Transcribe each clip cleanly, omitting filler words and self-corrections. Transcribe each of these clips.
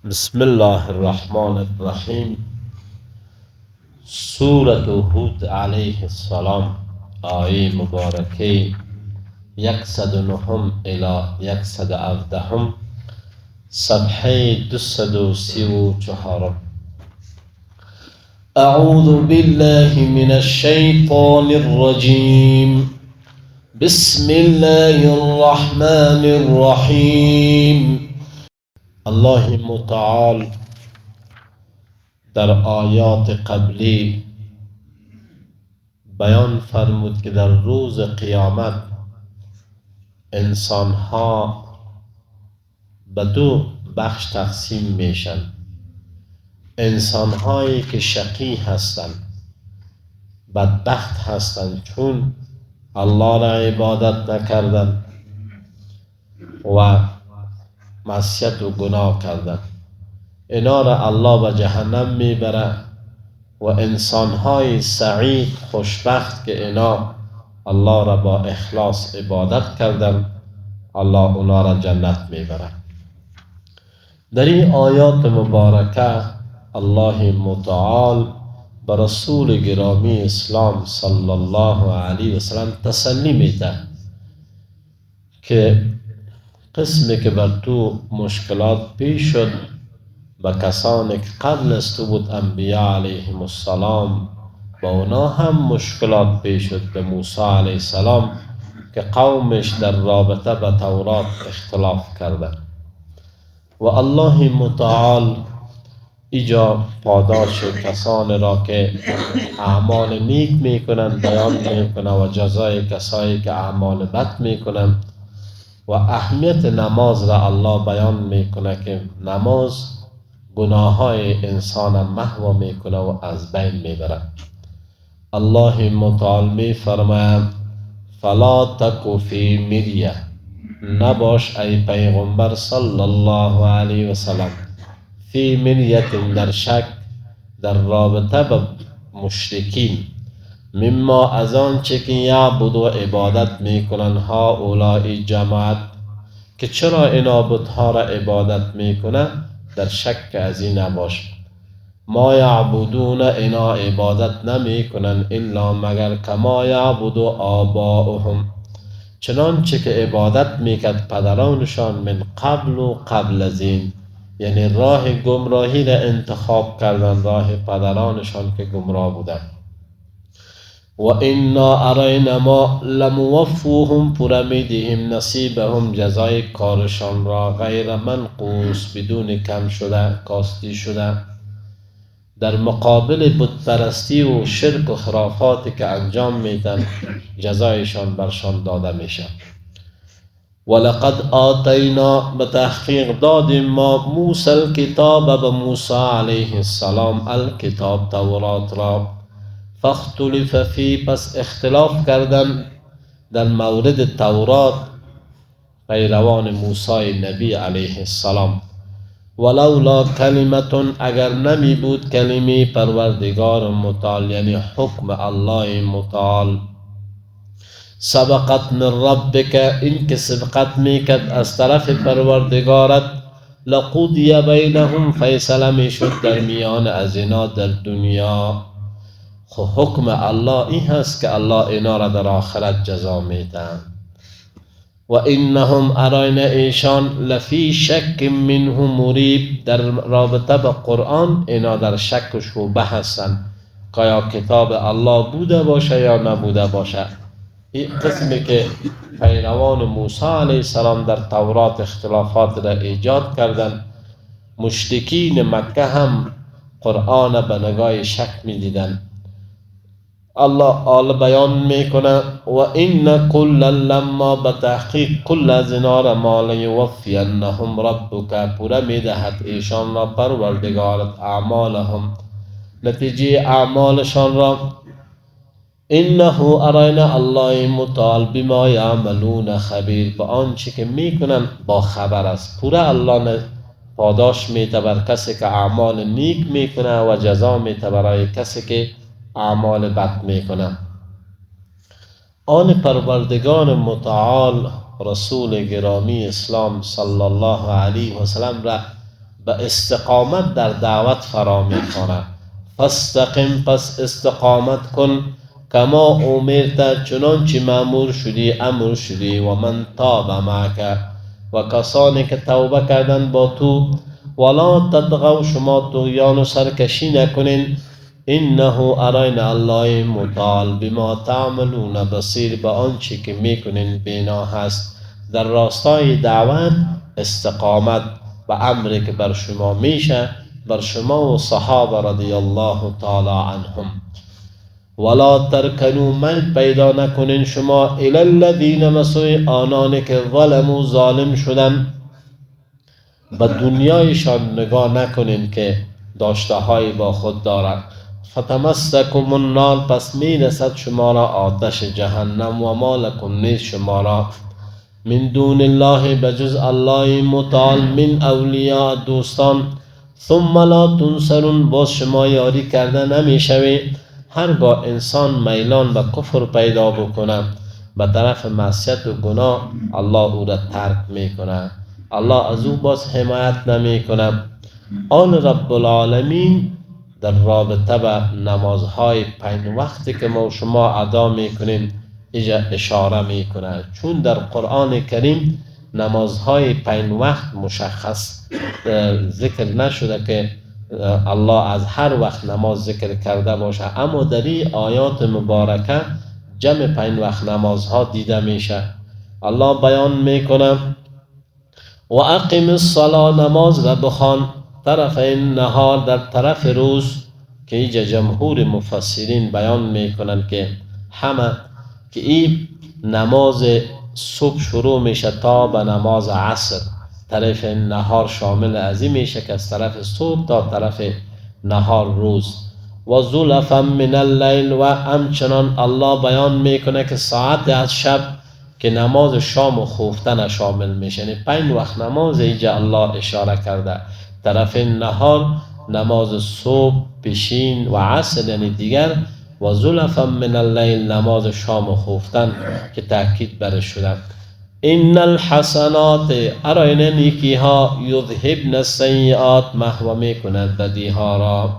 بسم الله الرحمن الرحیم. سورة هود علیه السلام، آیه مبارکه 109 الی 117، صفحه 234. اعوذ بالله من الشیطان الرجیم. بسم الله الرحمن الرحیم. الله متعال در آیات قبلی بیان فرمود که در روز قیامت انسانها به دو بخش تقسیم میشن. انسانهایی که شقی هستند، بدبخت هستند، چون الله را عبادت نکردند و معصیت و گناه کردند، اینا را الله به جهنم میبره. و انسانهای سعید، خوشبخت که اینا الله را با اخلاص عبادت کردن، الله اونا را جنت میبره. در این آیات مبارکه الله متعال به رسول گرامی اسلام صلی الله علیه و سلم تسلی میده که قسمی که بر تو مشکلات پیش شد به کسانی که قبل از تو بود، انبیاء علیهم السلام، با اونا هم مشکلات پیش شد. به موسی علیه السلام که قومش در رابطه به تورات اختلاف کردند و الله متعال ایجا پاداش کسانی را که اعمال نیک میکنند بیان میکنند و جزای کسایی که اعمال بد میکنند. و اهمیت نماز را الله بیان میکنه که نماز گناه های انسان محو میکنه و از بین میبره. الله متعال میفرماید فلا تک فی مریه، نباش ای پیغمبر صلی الله علیه و سلم، فی مریت، در شک، در رابطه به مشرکین، مما از آن چه که یعبد و عبادت میکنن ها اولائی جماعت، که چرا اینا بتها را عبادت میکنه، در شک از این نباش. ما یعبدون، اینا عبادت نمیکنن الا مگر کما یعبد آباؤهم، چنانچه که عبادت میکرد پدرانشان، من قبل و قبل از این، یعنی راه گمراهی را انتخاب کردن، راه پدرانشان که گمراه بودن. و انا ارین ما لموفوهم، پورا میدهیم نصیبهم، جزای کارشان را، غیر منقوص، بدون کم شده کاستی شده. در مقابل بتپرستی و شرک و خرافاتی که انجام میدن، جزایشان برشان داده میشه. ولقد آتینا، به تحقیق دادیم ما، موسی الکتاب، به موسی علیه السلام، الکتاب تورات را، فاختلف فی، پس اختلاف کردن در مورد تورات پیروان موسی نبی علیه السلام. ولولا کلمتون، اگر نمی بود کلمه پروردگار متعال، یعنی حکم الله متعال، سبقت من ربک، این که سبقت میکرد از طرف پروردگارت، لقضی بینهم، فیصله میشد در میان از اینا در دنیا. خو حکم الله این هست که الله اینا را در آخرت جزا میده. و انهم، ارین ایشان، لفی شک منه مریب، در رابطه به قرآن اینا در شک و شبهه هستند که یا کتاب الله بوده باشه یا نبوده باشه. این قسمی که پیروان موسی علیه السلام در تورات اختلافات را ایجاد کردند، مشرکین مکه هم قرآن به نگاه شک میدیدند. الله آل بیان میکنه و این کل لما، به تحقیق کل از اینا را، ما لیوفینهم ربک، پورا میدهد ایشان را پروردگارت اعمالهم، نتیجه اعمالشان را. انه ارین الله متعال بما یعملون خبیر، به آنچه که میکنن با خبر است. پورا الله پاداش میده بر کسی که اعمال نیک میکنه و جزا میده برای کسی که اعمال بد میکنه. آن پروردگار متعال رسول گرامی اسلام صلی الله علیه و سلم را به استقامت در دعوت فرا میخواند. فاستقم، پس استقامت کن، کما امرت، چنانچه مأمور شدی، امر شدی، و من تاب معک، و کسانی که توبه کردن با تو، ولا تطغوا، شما طغیان و سرکشی نکنین، انه ارین الله مطال بما تعملون بصیر، به آنچه که میکنین بینا هست. در راستای دعوت استقامت به امری که بر شما میشه، بر شما و صحابه رضی الله تعالی عنهم. ولا ترکنوا، میل پیدا نکنین شما، الی الذین، مسوی آنانی که ظلموا، ظالم شدن. به دنیایشان نگاه نکنین که داشته های با خود دارد. فتمسکم النار، پس می رسد شما را آتش جهنم، و ما لکم، نیست شما را، من دون الله، بجز الله متعال، من اولیاء، دوستان، ثم لا تنصرون، باز شما یاری کرده نمی شوید. هرگاه انسان میلان به کفر پیدا بکنه، به طرف معصیت و گناه، الله او را ترک میکنه، الله از او باز حمایت نمی کنه. آن رب العالمین در رابطه به نمازهای 5 وقتی که ما شما ادا میکنیم اینجا اشاره میکنه، چون در قرآن کریم نمازهای 5 وقت مشخص ذکر نشده که الله از هر وقت نماز ذکر کرده باشه، اما در این آیات مبارکه جمع 5 وقت نمازها دیده میشه. الله بیان میکنه و اقیم الصلاة، نماز را بخوان، طرف این نهار، در طرف روز، که اینجا جمهور مفسرین بیان میکنن که همه که این نماز صبح شروع میشه تا به نماز عصر، طرف نهار شامل از این میشه که از طرف صبح تا طرف نهار روز. و زلفا من اللیل، و همچنان الله بیان میکنه که ساعت از شب که نماز شام و خفتن شامل میشه، یعنی 5 وقت نماز اینجا الله اشاره کرده. طرف نهار نماز صبح، پیشین و عصر یعنی دیگر، و زلفا من اللیل نماز شام و خفتن که تاکید برش شده. ان الحسنات، ارین نیکی ها، یذهبن السیئات، محو میکند بدی ها را.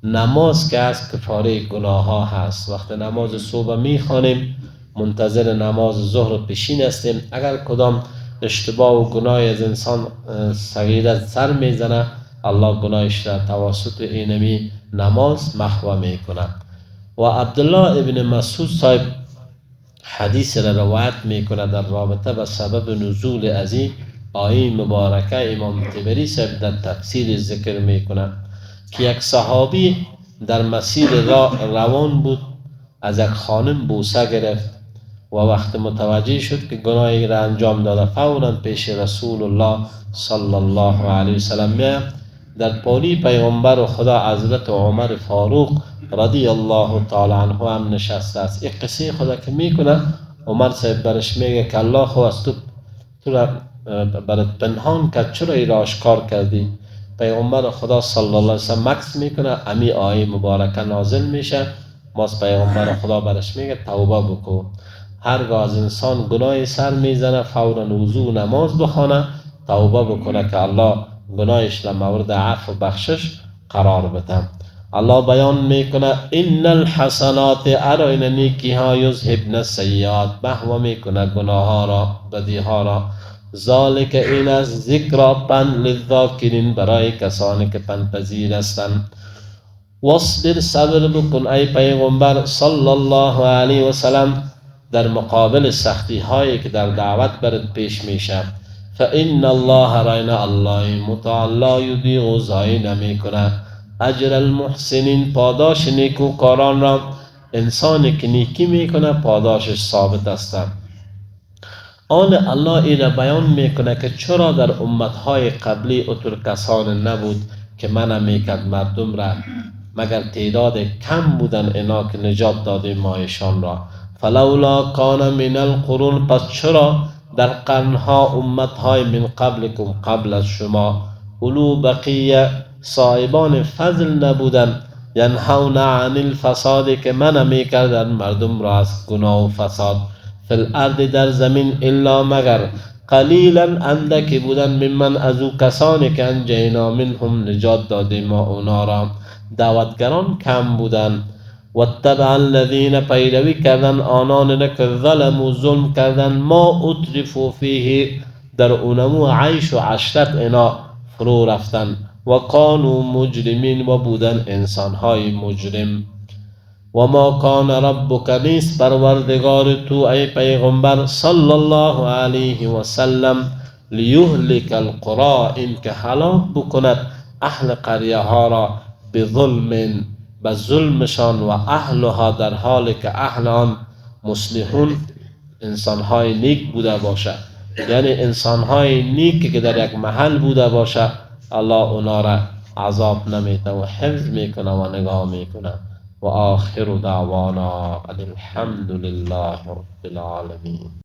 نماز که از کفاره گناه ها هست. وقت نماز صبح میخوانیم، منتظر نماز ظهر پیشین هستیم، اگر کدام اشتباه و گناه از انسان صغیره سر میزنه، الله گناهش را توسط اینمی نماز محو میکنه. و عبدالله ابن مسعود صاحب حدیث را روایت میکنه در رابطه با سبب نزول از این آیه مبارکه. امام طبری صاحب در تفسیر ذکر میکنه که یک صحابی در مسیر روان بود، از یک خانم بوسه گرفت و وقت متوجه شد که گناهی را انجام داده، فوراً پیش رسول الله صلی الله علیه وسلم میاد. در پالی پیغمبر و خدا حضرت عمر فاروق رضی الله تعالی عنه هم نشسته است. این قصه خدا که میکنه، عمر صاحب برش میگه که الله خو از تو را برات پنهان کرد، چرا ای را آشکار کردی؟ پیغمبر خدا صلی الله علیه وسلم مکث میکنه، امی آیه مبارکه نازل میشه. باز پیغمبر خدا برش میگه توبه بکو. هرگاه از انسان گناه سر میزنه، فورا وضو نماز بخونه، توبه بکنه که الله گناهش را مورد عفو و بخشش قرار بده. الله بیان میکنه ان الحسنات، ارین نیکی ها، یذهبن السیئات، محو میکنه گناه ها را، بدی ها را. ذالک، این از ذکر پند، للذاکرین، برای کسانی که پندپذیر هستند. واصبر، صبر بکن ای پیغمبر صلی الله علیه و سلم، در مقابل سختی هایی که در دعوت برات پیش میشه. فان الله، رین الله متعال، یضیع، ضایع نمیکنه، اجر المحسنین، پاداش نیکوکاران را. انسانی که نیکی میکنه پاداشش ثابت است. آن الله این را بیان میکنه که چرا در امتهای قبلی اطور کسان نبود که منع میکرد مردم را، مگر تعداد کم بودن اینا که نجات دادیم ما ایشان را. فلولا کان من القرون، پس چرا در قرنها امتهای من قبلکم، قبل از شما، اولو بقیه، صاحبان فضل نبودن، ینهون عن الفساد، که منع میکردن مردم را از گناه و فساد، فی الارض، در زمین، الا مگر قلیلا اندکی بودن ممن از او کسانی که انجینا منهم نجات دادیم ما اونا را. دعوتگران کم بودن. واتبع الذین پیروی کردن آنان که ظلموا ظلم کردن ما اترفوا فیه در اونمو عیش و عشرت اینا فرو رفتن و کانوا مجرمین و بودن انسانهای مجرم. و ما کان ربک نیست پروردگار تو ای پیغمبر صلی الله علیه و سلم لیهلک القرى این که هلاک بکند اهل قریه ها را بظلم به ظلمشان و اهلها در حالی که اهل آن مصلحون انسانهای نیک بوده باشه. یعنی انسانهای نیک که در یک محل بوده باشه الله اونا را عذاب نمیده و حفظ میکنه و نگاه میکنه. و آخر دعوانا الحمد لله رب العالمین.